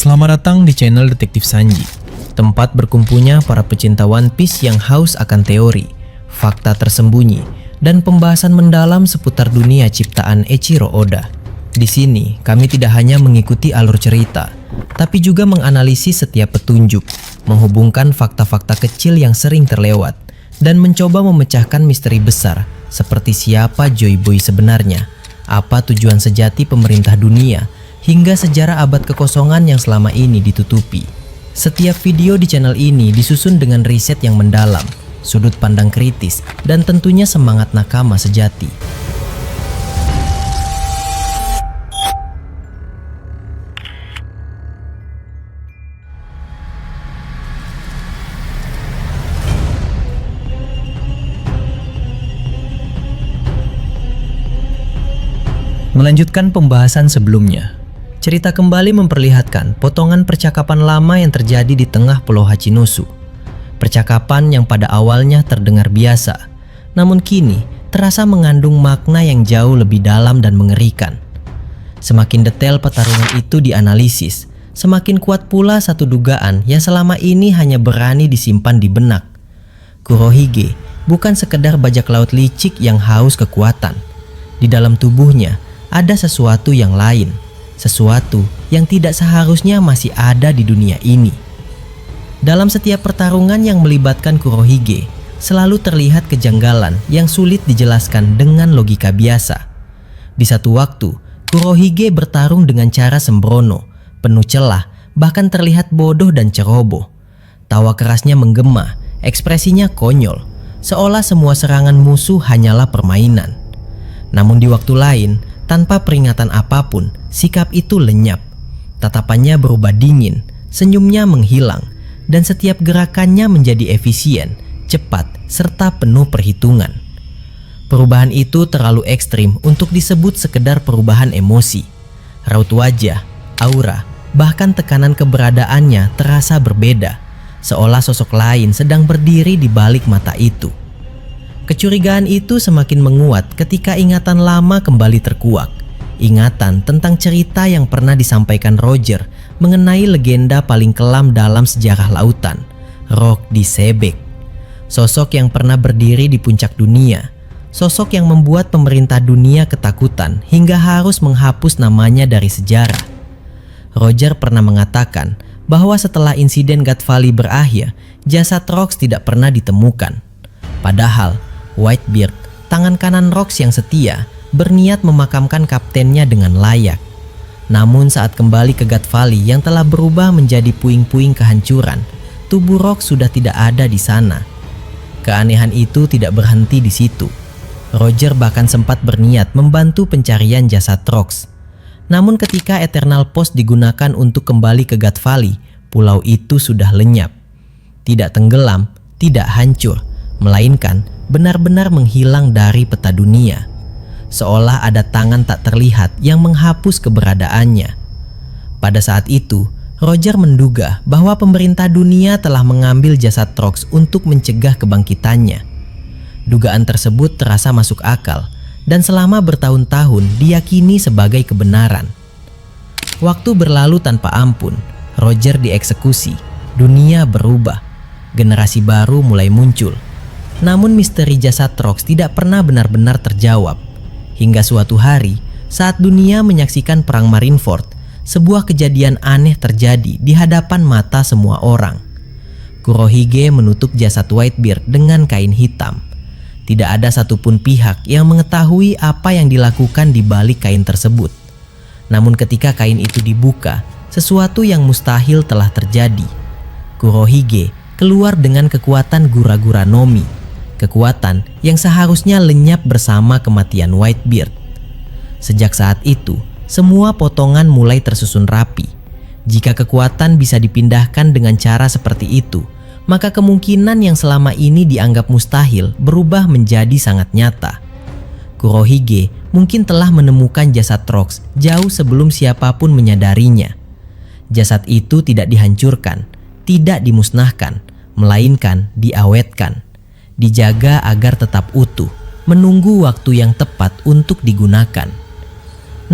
Selamat datang di channel Detektif Sanji, tempat berkumpulnya para pecinta One Piece yang haus akan teori, fakta tersembunyi, dan pembahasan mendalam seputar dunia ciptaan Eiichiro Oda. Di sini, kami tidak hanya mengikuti alur cerita, tapi juga menganalisis setiap petunjuk, menghubungkan fakta-fakta kecil yang sering terlewat, dan mencoba memecahkan misteri besar seperti siapa Joy Boy sebenarnya, apa tujuan sejati pemerintah dunia, hingga sejarah abad kekosongan yang selama ini ditutupi. Setiap video di channel ini disusun dengan riset yang mendalam, sudut pandang kritis, dan tentunya semangat nakama sejati. Melanjutkan pembahasan sebelumnya, cerita kembali memperlihatkan potongan percakapan lama yang terjadi di tengah Pulau Hachinosu. Percakapan yang pada awalnya terdengar biasa, namun kini terasa mengandung makna yang jauh lebih dalam dan mengerikan. Semakin detail pertarungan itu dianalisis, semakin kuat pula satu dugaan yang selama ini hanya berani disimpan di benak. Kurohige bukan sekedar bajak laut licik yang haus kekuatan. Di dalam tubuhnya ada sesuatu yang lain, sesuatu yang tidak seharusnya masih ada di dunia ini. Dalam setiap pertarungan yang melibatkan Kurohige, selalu terlihat kejanggalan yang sulit dijelaskan dengan logika biasa. Di satu waktu, Kurohige bertarung dengan cara sembrono, penuh celah, bahkan terlihat bodoh dan ceroboh. Tawa kerasnya menggema, ekspresinya konyol, seolah semua serangan musuh hanyalah permainan. Namun di waktu lain, tanpa peringatan apapun, sikap itu lenyap. Tatapannya berubah dingin, senyumnya menghilang, dan setiap gerakannya menjadi efisien, cepat, serta penuh perhitungan. Perubahan itu terlalu ekstrim untuk disebut sekedar perubahan emosi. Raut wajah, aura, bahkan tekanan keberadaannya terasa berbeda, seolah sosok lain sedang berdiri di balik mata itu. Kecurigaan itu semakin menguat ketika ingatan lama kembali terkuak. Ingatan tentang cerita yang pernah disampaikan Roger mengenai legenda paling kelam dalam sejarah lautan, Rock di Sebek. Sosok yang pernah berdiri di puncak dunia. Sosok yang membuat pemerintah dunia ketakutan hingga harus menghapus namanya dari sejarah. Roger pernah mengatakan bahwa setelah insiden God Valley berakhir, jasad Rox tidak pernah ditemukan. Padahal Whitebeard, tangan kanan Rox yang setia, berniat memakamkan kaptennya dengan layak. Namun saat kembali ke God Valley yang telah berubah menjadi puing-puing kehancuran, tubuh Rox sudah tidak ada di sana. Keanehan itu tidak berhenti di situ. Roger bahkan sempat berniat membantu pencarian jasad Rox. Namun ketika Eternal Post digunakan untuk kembali ke God Valley, pulau itu sudah lenyap. Tidak tenggelam, tidak hancur, melainkan benar-benar menghilang dari peta dunia. Seolah ada tangan tak terlihat yang menghapus keberadaannya. Pada saat itu, Roger menduga bahwa pemerintah dunia telah mengambil jasad Rox untuk mencegah kebangkitannya. Dugaan tersebut terasa masuk akal dan selama bertahun-tahun diyakini sebagai kebenaran. Waktu berlalu tanpa ampun, Roger dieksekusi, dunia berubah, generasi baru mulai muncul. Namun misteri jasad Rox tidak pernah benar-benar terjawab. Hingga suatu hari, saat dunia menyaksikan perang Marineford, sebuah kejadian aneh terjadi di hadapan mata semua orang. Kurohige menutup jasad Whitebeard dengan kain hitam. Tidak ada satupun pihak yang mengetahui apa yang dilakukan di balik kain tersebut. Namun ketika kain itu dibuka, sesuatu yang mustahil telah terjadi. Kurohige keluar dengan kekuatan Gura-Gura Nomi. Kekuatan yang seharusnya lenyap bersama kematian Whitebeard. Sejak saat itu, semua potongan mulai tersusun rapi. Jika kekuatan bisa dipindahkan dengan cara seperti itu, maka kemungkinan yang selama ini dianggap mustahil berubah menjadi sangat nyata. Kurohige mungkin telah menemukan jasad Rox jauh sebelum siapapun menyadarinya. Jasad itu tidak dihancurkan, tidak dimusnahkan, melainkan diawetkan. Dijaga agar tetap utuh, menunggu waktu yang tepat untuk digunakan.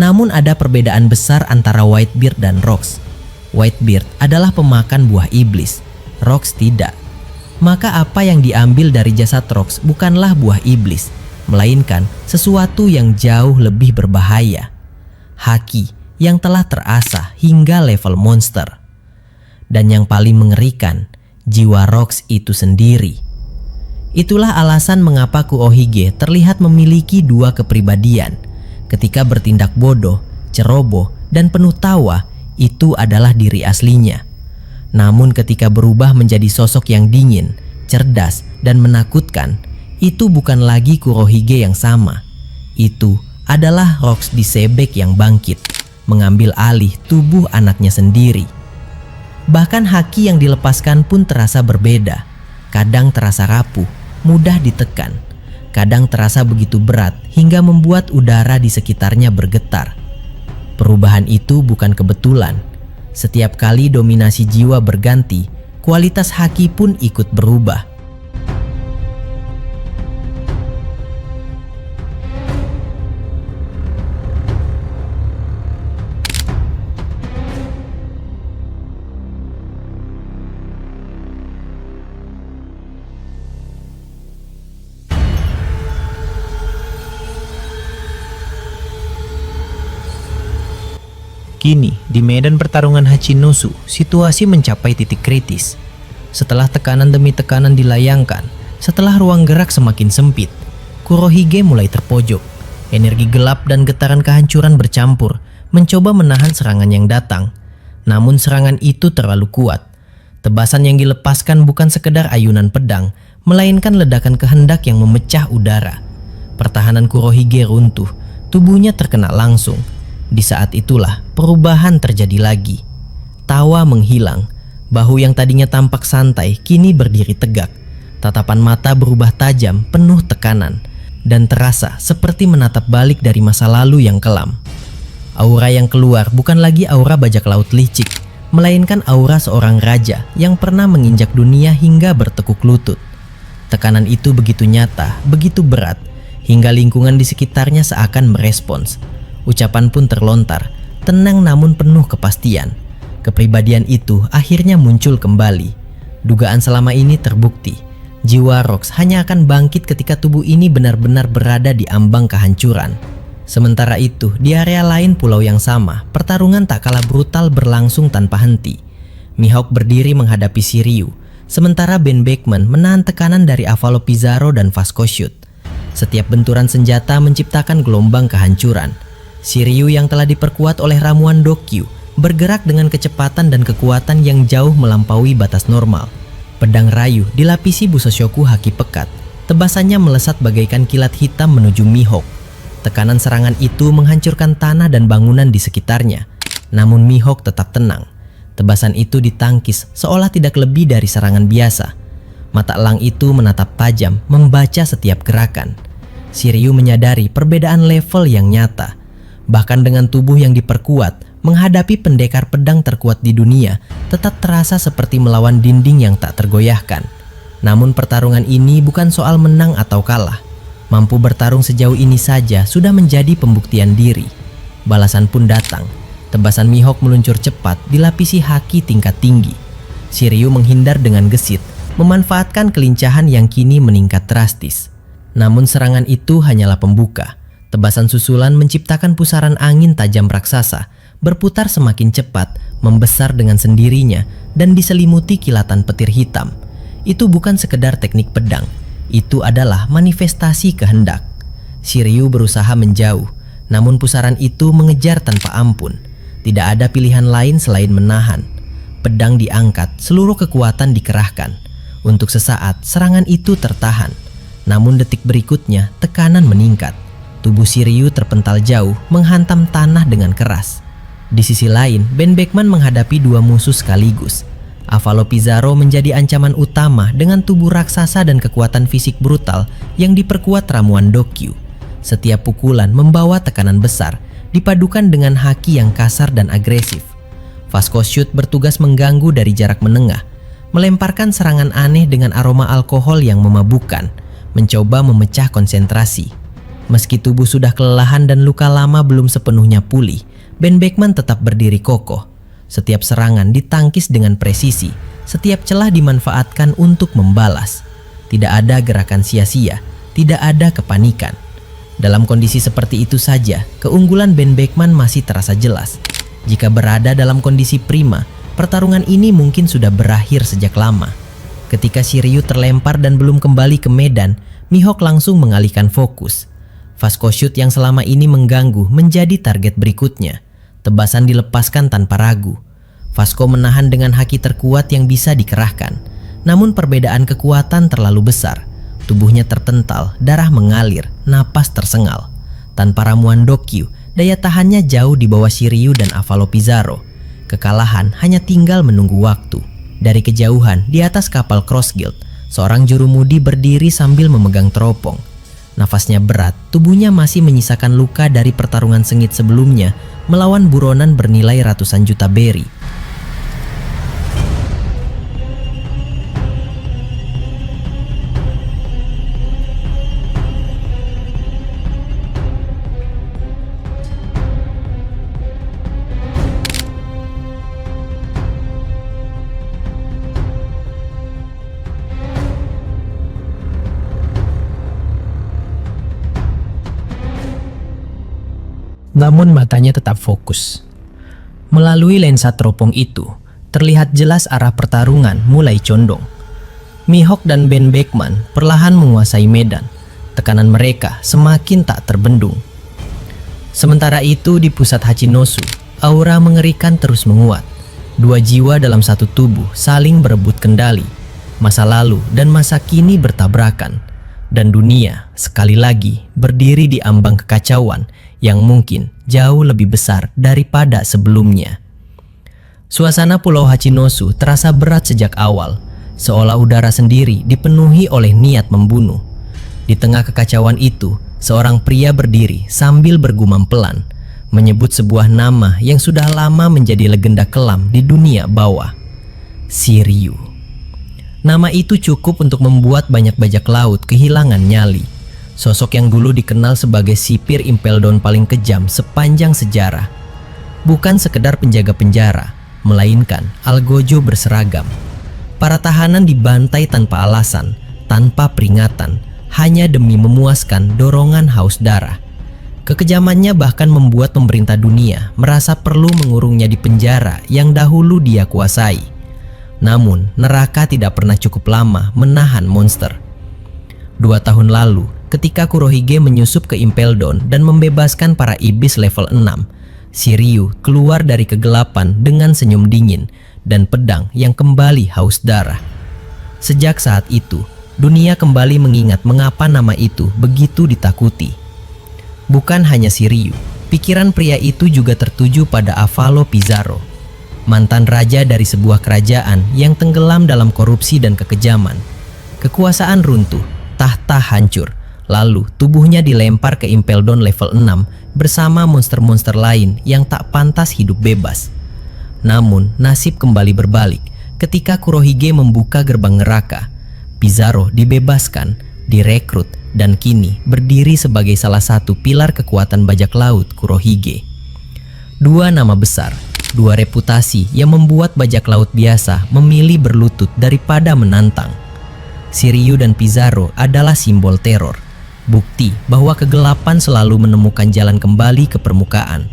Namun ada perbedaan besar antara Whitebeard dan Rox. Whitebeard adalah pemakan buah iblis, Rox tidak. Maka apa yang diambil dari jasad Rox bukanlah buah iblis, melainkan sesuatu yang jauh lebih berbahaya. Haki yang telah terasah hingga level monster. Dan yang paling mengerikan, jiwa Rox itu sendiri. Itulah alasan mengapa Kurohige terlihat memiliki dua kepribadian. Ketika bertindak bodoh, ceroboh, dan penuh tawa, itu adalah diri aslinya. Namun ketika berubah menjadi sosok yang dingin, cerdas, dan menakutkan, itu bukan lagi Kurohige yang sama. Itu adalah Rox Disebek yang bangkit, mengambil alih tubuh anaknya sendiri. Bahkan haki yang dilepaskan pun terasa berbeda. Kadang terasa rapuh, mudah ditekan. Kadang terasa begitu berat hingga membuat udara di sekitarnya bergetar. Perubahan itu bukan kebetulan. Setiap kali dominasi jiwa berganti, kualitas haki pun ikut berubah. Kini, di medan pertarungan Hachinosu, situasi mencapai titik kritis. Setelah tekanan demi tekanan dilayangkan, setelah ruang gerak semakin sempit, Kurohige mulai terpojok. Energi gelap dan getaran kehancuran bercampur, mencoba menahan serangan yang datang. Namun serangan itu terlalu kuat. Tebasan yang dilepaskan bukan sekedar ayunan pedang, melainkan ledakan kehendak yang memecah udara. Pertahanan Kurohige runtuh, tubuhnya terkena langsung. Di saat itulah perubahan terjadi lagi. Tawa menghilang, bahu yang tadinya tampak santai kini berdiri tegak. Tatapan mata berubah tajam, penuh tekanan, dan terasa seperti menatap balik dari masa lalu yang kelam. Aura yang keluar bukan lagi aura bajak laut licik, melainkan aura seorang raja yang pernah menginjak dunia hingga bertekuk lutut. Tekanan itu begitu nyata, begitu berat, hingga lingkungan di sekitarnya seakan merespons. Ucapan pun terlontar, tenang namun penuh kepastian. Kepribadian itu akhirnya muncul kembali. Dugaan selama ini terbukti. Jiwa Rox hanya akan bangkit ketika tubuh ini benar-benar berada di ambang kehancuran. Sementara itu, di area lain pulau yang sama, pertarungan tak kalah brutal berlangsung tanpa henti. Mihawk berdiri menghadapi Shiryu, sementara Ben Beckman menahan tekanan dari Avalo Pizarro dan Vasco Shoot. Setiap benturan senjata menciptakan gelombang kehancuran. Shiryu yang telah diperkuat oleh ramuan Dokyu bergerak dengan kecepatan dan kekuatan yang jauh melampaui batas normal. Pedang Rayu dilapisi Busoshoku haki pekat. Tebasannya melesat bagaikan kilat hitam menuju Mihawk. Tekanan serangan itu menghancurkan tanah dan bangunan di sekitarnya. Namun Mihawk tetap tenang. Tebasan itu ditangkis seolah tidak lebih dari serangan biasa. Mata elang itu menatap tajam, membaca setiap gerakan. Shiryu menyadari perbedaan level yang nyata. Bahkan dengan tubuh yang diperkuat, menghadapi pendekar pedang terkuat di dunia tetap terasa seperti melawan dinding yang tak tergoyahkan. Namun pertarungan ini bukan soal menang atau kalah. Mampu bertarung sejauh ini saja sudah menjadi pembuktian diri. Balasan pun datang. Tebasan Mihawk meluncur cepat dilapisi haki tingkat tinggi. Shiryu menghindar dengan gesit, memanfaatkan kelincahan yang kini meningkat drastis. Namun serangan itu hanyalah pembuka. Tebasan susulan menciptakan pusaran angin tajam raksasa, berputar semakin cepat, membesar dengan sendirinya, dan diselimuti kilatan petir hitam. Itu bukan sekedar teknik pedang, itu adalah manifestasi kehendak. Shiryu berusaha menjauh, namun pusaran itu mengejar tanpa ampun. Tidak ada pilihan lain selain menahan. Pedang diangkat, seluruh kekuatan dikerahkan. Untuk sesaat, serangan itu tertahan. Namun detik berikutnya, tekanan meningkat. Tubuh Shiryu terpental jauh, menghantam tanah dengan keras. Di sisi lain, Ben Beckman menghadapi dua musuh sekaligus. Avalo Pizarro menjadi ancaman utama dengan tubuh raksasa dan kekuatan fisik brutal yang diperkuat ramuan Dokyu. Setiap pukulan membawa tekanan besar, dipadukan dengan haki yang kasar dan agresif. Vasco Shoot bertugas mengganggu dari jarak menengah, melemparkan serangan aneh dengan aroma alkohol yang memabukkan, mencoba memecah konsentrasi. Meski tubuh sudah kelelahan dan luka lama belum sepenuhnya pulih, Ben Beckman tetap berdiri kokoh. Setiap serangan ditangkis dengan presisi, setiap celah dimanfaatkan untuk membalas. Tidak ada gerakan sia-sia, tidak ada kepanikan. Dalam kondisi seperti itu saja, keunggulan Ben Beckman masih terasa jelas. Jika berada dalam kondisi prima, pertarungan ini mungkin sudah berakhir sejak lama. Ketika Shiryu terlempar dan belum kembali ke medan, Mihawk langsung mengalihkan fokus. Vasco Shoot yang selama ini mengganggu menjadi target berikutnya. Tebasan dilepaskan tanpa ragu. Vasco menahan dengan haki terkuat yang bisa dikerahkan. Namun perbedaan kekuatan terlalu besar. Tubuhnya terpental, darah mengalir, napas tersengal. Tanpa ramuan Dokyu, daya tahannya jauh di bawah Shiryu dan Avalo Pizarro. Kekalahan hanya tinggal menunggu waktu. Dari kejauhan, di atas kapal Cross Guild, seorang jurumudi berdiri sambil memegang teropong. Nafasnya berat, tubuhnya masih menyisakan luka dari pertarungan sengit sebelumnya melawan buronan bernilai ratusan juta beri. Namun matanya tetap fokus. Melalui lensa teropong itu, terlihat jelas arah pertarungan mulai condong. Mihawk dan Ben Beckman perlahan menguasai medan. Tekanan mereka semakin tak terbendung. Sementara itu di pusat Hachinosu, aura mengerikan terus menguat. Dua jiwa dalam satu tubuh saling berebut kendali. Masa lalu dan masa kini bertabrakan. Dan dunia sekali lagi berdiri di ambang kekacauan yang mungkin jauh lebih besar daripada sebelumnya. Suasana Pulau Hachinosu terasa berat sejak awal, seolah udara sendiri dipenuhi oleh niat membunuh. Di tengah kekacauan itu, seorang pria berdiri sambil bergumam pelan, menyebut sebuah nama yang sudah lama menjadi legenda kelam di dunia bawah. Shiryu. Nama itu cukup untuk membuat banyak bajak laut kehilangan nyali. Sosok yang dulu dikenal sebagai sipir Impel Down paling kejam sepanjang sejarah. Bukan sekedar penjaga penjara, melainkan algojo berseragam. Para tahanan dibantai tanpa alasan, tanpa peringatan, hanya demi memuaskan dorongan haus darah. Kekejamannya bahkan membuat pemerintah dunia merasa perlu mengurungnya di penjara yang dahulu dia kuasai. Namun, neraka tidak pernah cukup lama menahan monster. 2 tahun lalu, ketika Kurohige menyusup ke Impel Down dan membebaskan para iblis level 6, Shiryu keluar dari kegelapan dengan senyum dingin dan pedang yang kembali haus darah. Sejak saat itu, dunia kembali mengingat mengapa nama itu begitu ditakuti. Bukan hanya Shiryu, pikiran pria itu juga tertuju pada Avalo Pizarro, mantan raja dari sebuah kerajaan yang tenggelam dalam korupsi dan kekejaman. Kekuasaan runtuh, tahta hancur, lalu tubuhnya dilempar ke Impel Down level 6 bersama monster-monster lain yang tak pantas hidup bebas. Namun nasib kembali berbalik ketika Kurohige membuka gerbang neraka. Pizarro dibebaskan, direkrut, dan kini berdiri sebagai salah satu pilar kekuatan bajak laut Kurohige. Dua nama besar, dua reputasi yang membuat bajak laut biasa memilih berlutut daripada menantang. Shiryu dan Pizarro adalah simbol teror, bukti bahwa kegelapan selalu menemukan jalan kembali ke permukaan.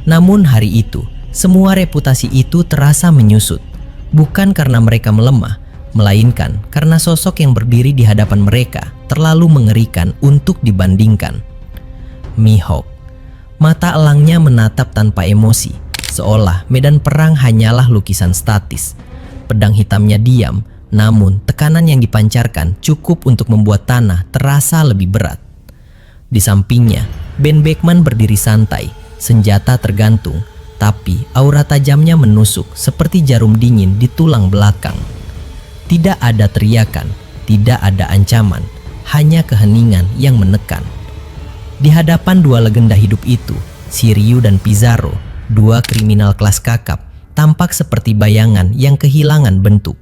Namun hari itu, semua reputasi itu terasa menyusut, bukan karena mereka melemah, melainkan karena sosok yang berdiri di hadapan mereka terlalu mengerikan untuk dibandingkan. Mihawk. Mata elangnya menatap tanpa emosi, seolah medan perang hanyalah lukisan statis. Pedang hitamnya diam, namun tekanan yang dipancarkan cukup untuk membuat tanah terasa lebih berat. Di sampingnya, Ben Beckman berdiri santai, senjata tergantung, tapi aura tajamnya menusuk seperti jarum dingin di tulang belakang. Tidak ada teriakan, tidak ada ancaman, hanya keheningan yang menekan. Di hadapan dua legenda hidup itu, Shiryu dan Pizarro, dua kriminal kelas kakap, tampak seperti bayangan yang kehilangan bentuk.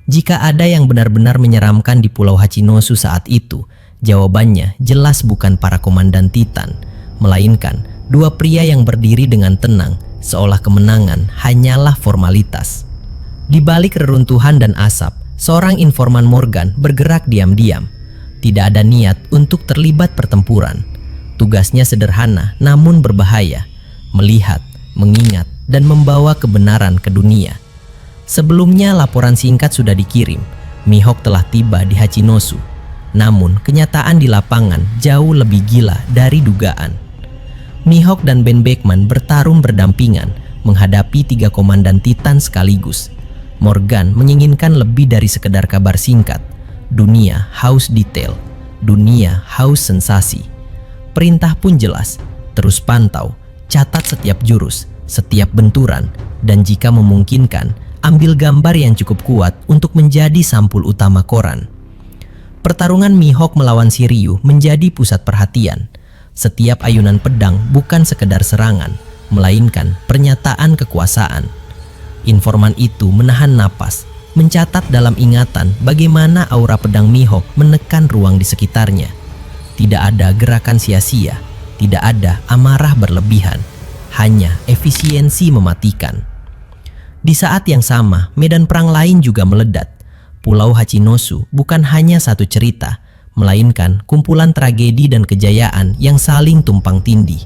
Jika ada yang benar-benar menyeramkan di Pulau Hachinosu saat itu, jawabannya jelas bukan para komandan Titan, melainkan dua pria yang berdiri dengan tenang, seolah kemenangan hanyalah formalitas. Di balik reruntuhan dan asap, seorang informan Morgan bergerak diam-diam. Tidak ada niat untuk terlibat pertempuran. Tugasnya sederhana namun berbahaya, melihat, mengingat, dan membawa kebenaran ke dunia. Sebelumnya laporan singkat sudah dikirim, Mihawk telah tiba di Hachinosu. Namun kenyataan di lapangan jauh lebih gila dari dugaan. Mihawk dan Ben Beckman bertarung berdampingan menghadapi 3 komandan Titan sekaligus. Morgan menginginkan lebih dari sekedar kabar singkat. Dunia haus detail, dunia haus sensasi. Perintah pun jelas, terus pantau, catat setiap jurus, setiap benturan, dan jika memungkinkan, ambil gambar yang cukup kuat untuk menjadi sampul utama koran. Pertarungan Mihawk melawan Shiryu menjadi pusat perhatian. Setiap ayunan pedang bukan sekedar serangan, melainkan pernyataan kekuasaan. Informan itu menahan napas, mencatat dalam ingatan bagaimana aura pedang Mihawk menekan ruang di sekitarnya. Tidak ada gerakan sia-sia, tidak ada amarah berlebihan, hanya efisiensi mematikan. Di saat yang sama, medan perang lain juga meledak. Pulau Hachinosu bukan hanya satu cerita, melainkan kumpulan tragedi dan kejayaan yang saling tumpang tindih.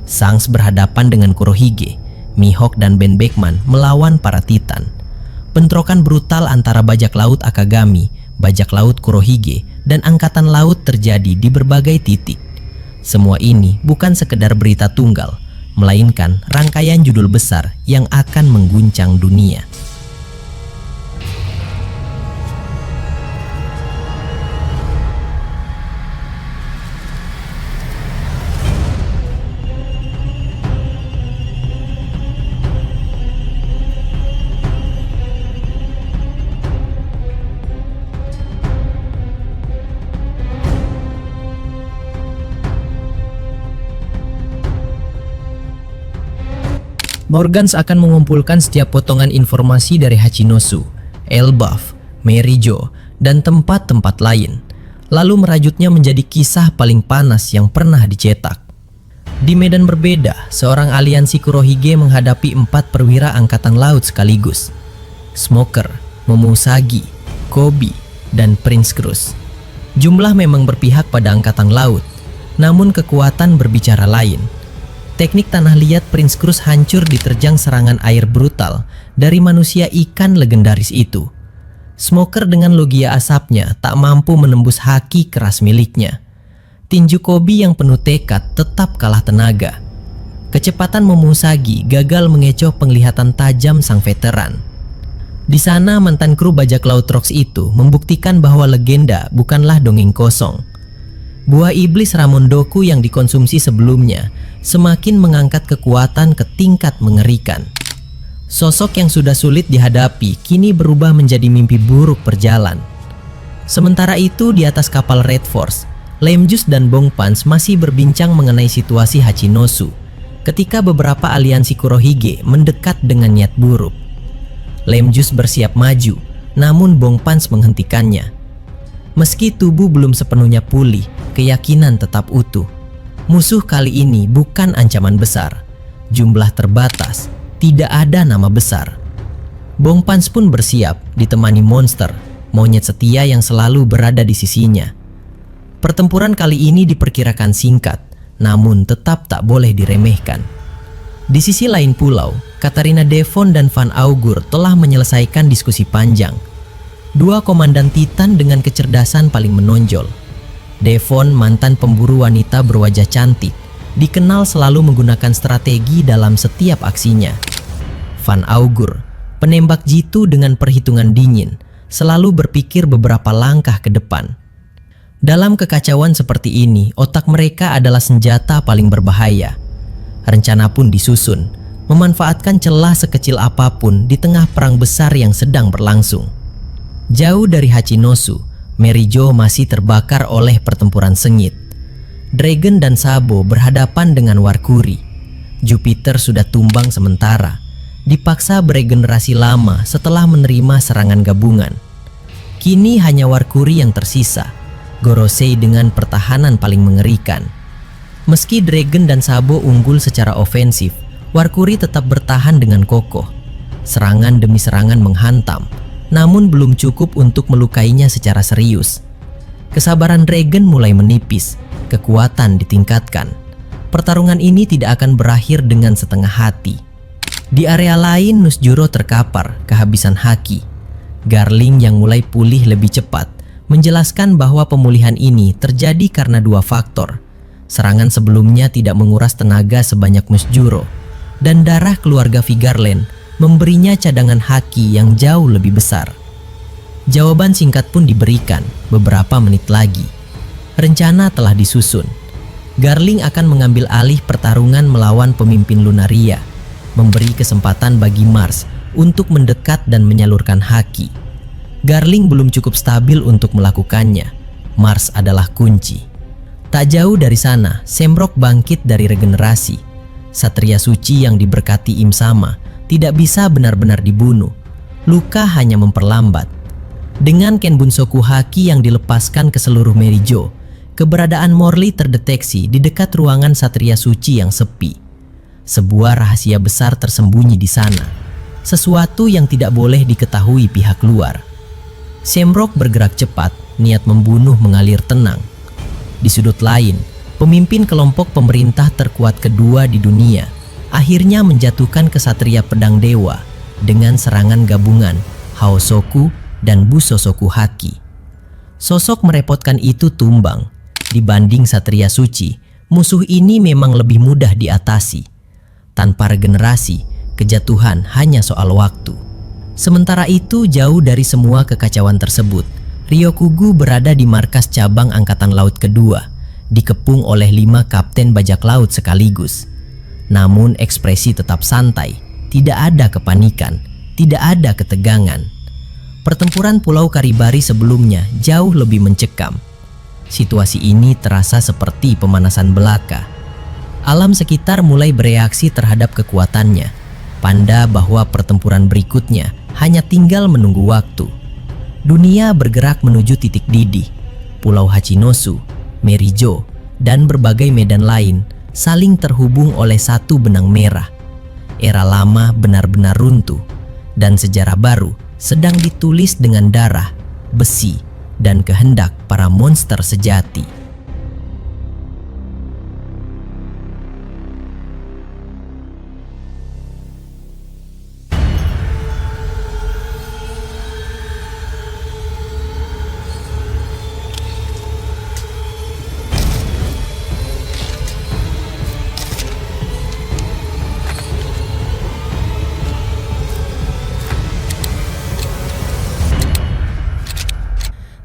Shanks berhadapan dengan Kurohige, Mihawk dan Ben Beckman melawan para Titan. Bentrokan brutal antara bajak laut Akagami, bajak laut Kurohige, dan angkatan laut terjadi di berbagai titik. Semua ini bukan sekedar berita tunggal, melainkan rangkaian judul besar yang akan mengguncang dunia. Morgans akan mengumpulkan setiap potongan informasi dari Hachinosu, Elbaf, Merijo, dan tempat-tempat lain, lalu merajutnya menjadi kisah paling panas yang pernah dicetak. Di medan berbeda, seorang aliansi Kurohige menghadapi 4 perwira angkatan laut sekaligus. Smoker, Momousagi, Kobe, dan Prince Cruz. Jumlah memang berpihak pada angkatan laut, namun kekuatan berbicara lain. Teknik tanah liat Prince Cruz hancur diterjang serangan air brutal dari manusia ikan legendaris itu. Smoker dengan logia asapnya tak mampu menembus haki keras miliknya. Tinju Kobe yang penuh tekad tetap kalah tenaga. Kecepatan Momousagi gagal mengecoh penglihatan tajam sang veteran. Di sana mantan kru bajak laut Rocks itu membuktikan bahwa legenda bukanlah dongeng kosong. Buah iblis Ramondoku yang dikonsumsi sebelumnya semakin mengangkat kekuatan ke tingkat mengerikan. Sosok yang sudah sulit dihadapi kini berubah menjadi mimpi buruk berjalan. Sementara itu di atas kapal Red Force, Lemjus dan Bong Pans masih berbincang mengenai situasi Hachinosu ketika beberapa aliansi Kurohige mendekat dengan niat buruk. Lemjus bersiap maju, namun Bong Pans menghentikannya. Meski tubuh belum sepenuhnya pulih, keyakinan tetap utuh. Musuh kali ini bukan ancaman besar, jumlah terbatas, tidak ada nama besar. Bong Pans pun bersiap ditemani monster, monyet setia yang selalu berada di sisinya. Pertempuran kali ini diperkirakan singkat, namun tetap tak boleh diremehkan. Di sisi lain pulau, Katarina Devon dan Van Augur telah menyelesaikan diskusi panjang. 2 komandan Titan dengan kecerdasan paling menonjol. Devon, mantan pemburu wanita berwajah cantik, dikenal selalu menggunakan strategi dalam setiap aksinya. Van Augur, penembak jitu dengan perhitungan dingin, selalu berpikir beberapa langkah ke depan. Dalam kekacauan seperti ini, otak mereka adalah senjata paling berbahaya. Rencana pun disusun, memanfaatkan celah sekecil apapun di tengah perang besar yang sedang berlangsung. Jauh dari Hachinosu, Merijo masih terbakar oleh pertempuran sengit. Dragon dan Sabo berhadapan dengan Warkuri. Jupiter sudah tumbang sementara, dipaksa beregenerasi lama setelah menerima serangan gabungan. Kini hanya Warkuri yang tersisa, Gorosei dengan pertahanan paling mengerikan. Meski Dragon dan Sabo unggul secara ofensif, Warkuri tetap bertahan dengan kokoh. Serangan demi serangan menghantam, namun belum cukup untuk melukainya secara serius. Kesabaran Dragon mulai menipis, kekuatan ditingkatkan. Pertarungan ini tidak akan berakhir dengan setengah hati. Di area lain, Nusjuro terkapar, kehabisan haki. Garling yang mulai pulih lebih cepat menjelaskan bahwa pemulihan ini terjadi karena dua faktor. Serangan sebelumnya tidak menguras tenaga sebanyak Nusjuro, dan darah keluarga Vigarland memberinya cadangan haki yang jauh lebih besar. Jawaban singkat pun diberikan beberapa menit lagi. Rencana telah disusun. Garling akan mengambil alih pertarungan melawan pemimpin Lunaria, memberi kesempatan bagi Mars untuk mendekat dan menyalurkan haki. Garling belum cukup stabil untuk melakukannya. Mars adalah kunci. Tak jauh dari sana, Semrok bangkit dari regenerasi. Satria suci yang diberkati Im Sama tidak bisa benar-benar dibunuh. Luka hanya memperlambat. Dengan Ken Bunsoku Haki yang dilepaskan ke seluruh Merijo, keberadaan Morley terdeteksi di dekat ruangan Satria Suci yang sepi. Sebuah rahasia besar tersembunyi di sana, sesuatu yang tidak boleh diketahui pihak luar. Semrok bergerak cepat, niat membunuh mengalir tenang. Di sudut lain, pemimpin kelompok pemerintah terkuat kedua di dunia akhirnya menjatuhkan kesatria pedang dewa dengan serangan gabungan Haosoku dan Busosoku Haki. Sosok merepotkan itu tumbang. Dibanding Satria Suci, musuh ini memang lebih mudah diatasi. Tanpa regenerasi, kejatuhan hanya soal waktu. Sementara itu, jauh dari semua kekacauan tersebut, Ryokugu berada di markas cabang Angkatan Laut Kedua, dikepung oleh 5 kapten bajak laut sekaligus. Namun ekspresi tetap santai, tidak ada kepanikan, tidak ada ketegangan. Pertempuran Pulau Karibari sebelumnya jauh lebih mencekam. Situasi ini terasa seperti pemanasan belaka. Alam sekitar mulai bereaksi terhadap kekuatannya, tanda bahwa pertempuran berikutnya hanya tinggal menunggu waktu. Dunia bergerak menuju titik didih. Pulau Hachinosu, Merijo, dan berbagai medan lain saling terhubung oleh satu benang merah. Era lama benar-benar runtuh, dan sejarah baru sedang ditulis dengan darah, besi, dan kehendak para monster sejati.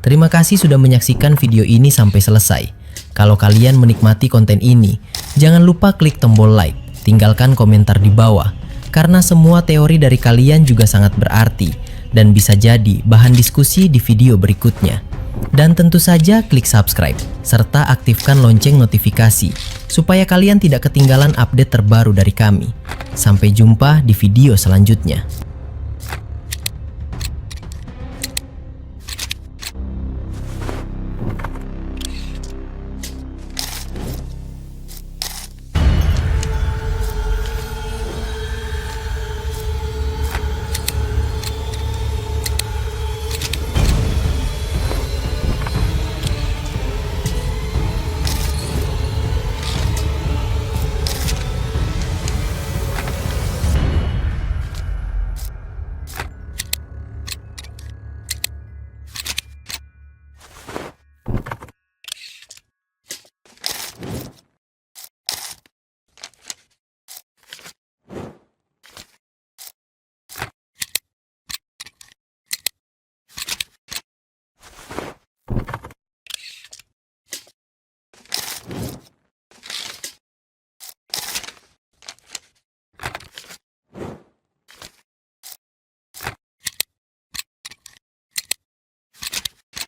Terima kasih sudah menyaksikan video ini sampai selesai. Kalau kalian menikmati konten ini, jangan lupa klik tombol like, tinggalkan komentar di bawah, karena semua teori dari kalian juga sangat berarti dan bisa jadi bahan diskusi di video berikutnya. Dan tentu saja klik subscribe, serta aktifkan lonceng notifikasi, supaya kalian tidak ketinggalan update terbaru dari kami. Sampai jumpa di video selanjutnya.